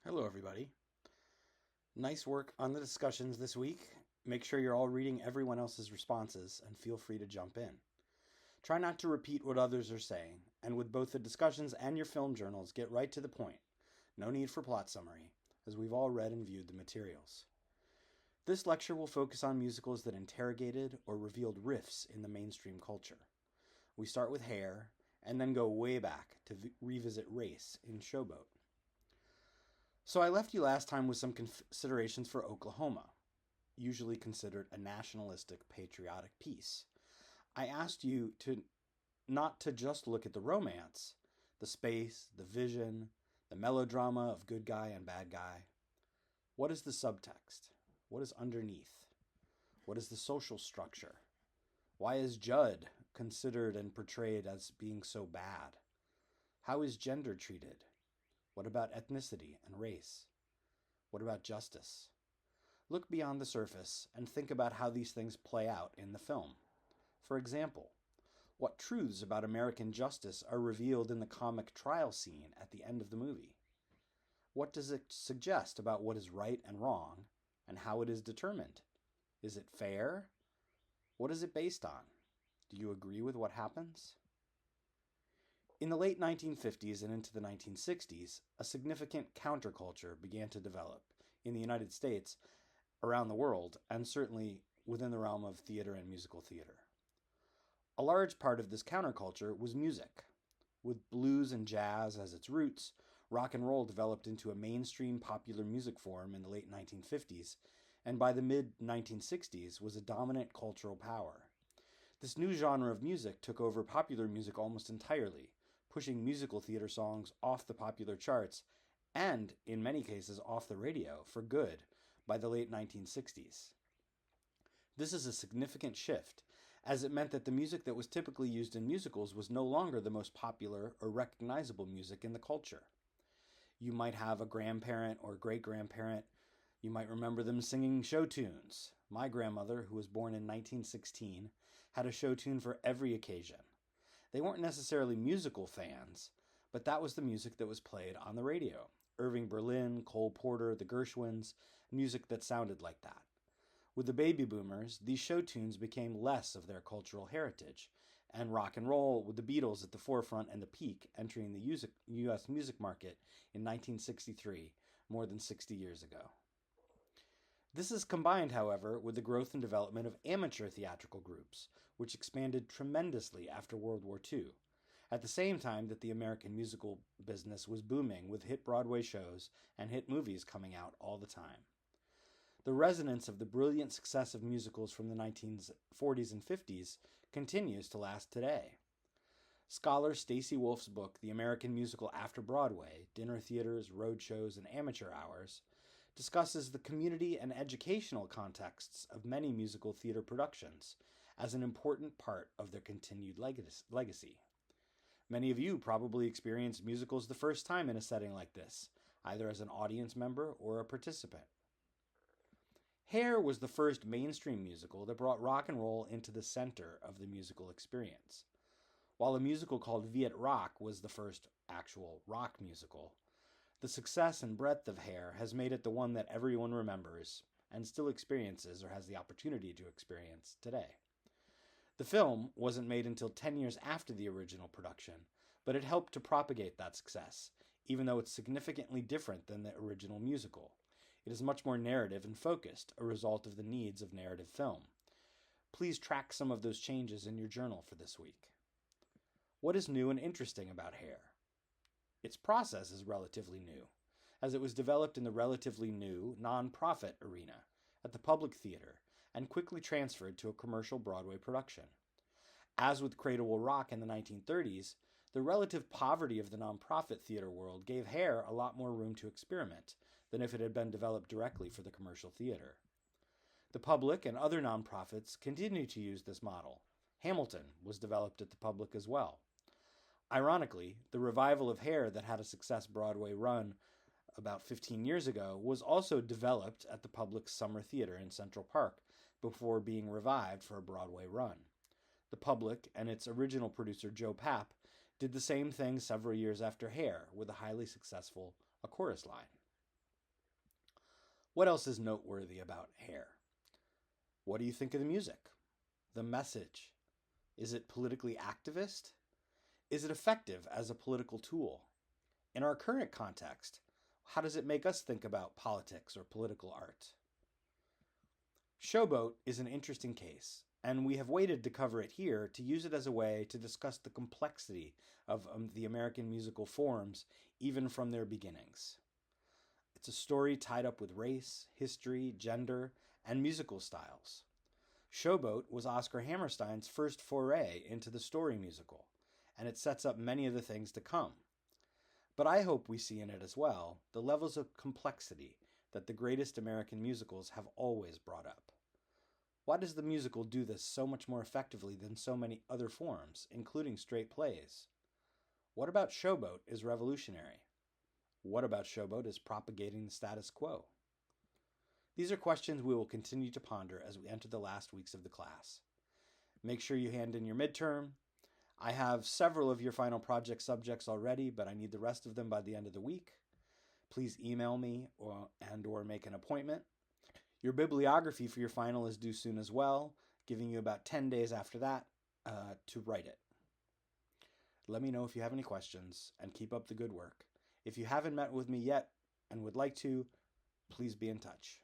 Hello, everybody. Nice work on the discussions this week. Make sure you're all reading everyone else's responses and feel free to jump in. Try not to repeat what others are saying, and with both the discussions and your film journals, get right to the point. No need for plot summary, as we've all read and viewed the materials. This lecture will focus on musicals that interrogated or revealed rifts in the mainstream culture. We start with Hair, and then go way back to revisit race in Showboat. So I left you last time with some considerations for Oklahoma, usually considered a nationalistic, patriotic piece. I asked you not to just look at the romance, the space, the vision, the melodrama of good guy and bad guy. What is the subtext? What is underneath? What is the social structure? Why is Judd considered and portrayed as being so bad? How is gender treated? What about ethnicity and race? What about justice? Look beyond the surface and think about how these things play out in the film. For example, what truths about American justice are revealed in the comic trial scene at the end of the movie? What does it suggest about what is right and wrong, and how it is determined? Is it fair? What is it based on? Do you agree with what happens? In the late 1950s and into the 1960s, a significant counterculture began to develop in the United States, around the world, and certainly within the realm of theater and musical theater. A large part of this counterculture was music. With blues and jazz as its roots, rock and roll developed into a mainstream popular music form in the late 1950s, and by the mid-1960s was a dominant cultural power. This new genre of music took over popular music almost entirely, pushing musical theater songs off the popular charts and, in many cases, off the radio for good by the late 1960s. This is a significant shift, as it meant that the music that was typically used in musicals was no longer the most popular or recognizable music in the culture. You might have a grandparent or great-grandparent. You might remember them singing show tunes. My grandmother, who was born in 1916, had a show tune for every occasion. They weren't necessarily musical fans, but that was the music that was played on the radio. Irving Berlin, Cole Porter, the Gershwins, music that sounded like that. With the baby boomers, these show tunes became less of their cultural heritage, and rock and roll, with the Beatles at the forefront and the peak, entering the U.S. music market in 1963, more than 60 years ago. This is combined, however, with the growth and development of amateur theatrical groups, which expanded tremendously after World War II, at the same time that the American musical business was booming with hit Broadway shows and hit movies coming out all the time. The resonance of the brilliant success of musicals from the 1940s and 50s continues to last today. Scholar Stacy Wolf's book, The American Musical After Broadway, Dinner Theaters, Road Shows, and Amateur Hours, discusses the community and educational contexts of many musical theater productions as an important part of their continued legacy. Many of you probably experienced musicals the first time in a setting like this, either as an audience member or a participant. Hair was the first mainstream musical that brought rock and roll into the center of the musical experience. While a musical called Viet Rock was the first actual rock musical, the success and breadth of Hair has made it the one that everyone remembers and still experiences or has the opportunity to experience today. The film wasn't made until 10 years after the original production, but it helped to propagate that success, even though it's significantly different than the original musical. It is much more narrative and focused, a result of the needs of narrative film. Please track some of those changes in your journal for this week. What is new and interesting about Hair? Its process is relatively new, as it was developed in the relatively new, non-profit arena, at the public theater, and quickly transferred to a commercial Broadway production. As with Cradle Will Rock in the 1930s, the relative poverty of the non-profit theater world gave Hair a lot more room to experiment than if it had been developed directly for the commercial theater. The public and other non-profits continue to use this model. Hamilton was developed at the public as well. Ironically, the revival of Hair that had a success Broadway run about 15 years ago was also developed at the public summer theater in Central Park before being revived for a Broadway run. The public and its original producer Joe Papp did the same thing several years after Hair with a highly successful A Chorus Line. What else is noteworthy about Hair? What do you think of the music? The message? Is it politically activist? Is it effective as a political tool? In our current context, how does it make us think about politics or political art? Showboat is an interesting case, and we have waited to cover it here to use it as a way to discuss the complexity of the American musical forms, even from their beginnings. It's a story tied up with race, history, gender, and musical styles. Showboat was Oscar Hammerstein's first foray into the story musical, and it sets up many of the things to come. But I hope we see in it as well the levels of complexity that the greatest American musicals have always brought up. Why does the musical do this so much more effectively than so many other forms, including straight plays? What about Showboat is revolutionary? What about Showboat is propagating the status quo? These are questions we will continue to ponder as we enter the last weeks of the class. Make sure you hand in your midterm. I have several of your final project subjects already, but I need the rest of them by the end of the week. Please email me or make an appointment. Your bibliography for your final is due soon as well, giving you about 10 days after that to write it. Let me know if you have any questions, and keep up the good work. If you haven't met with me yet and would like to, please be in touch.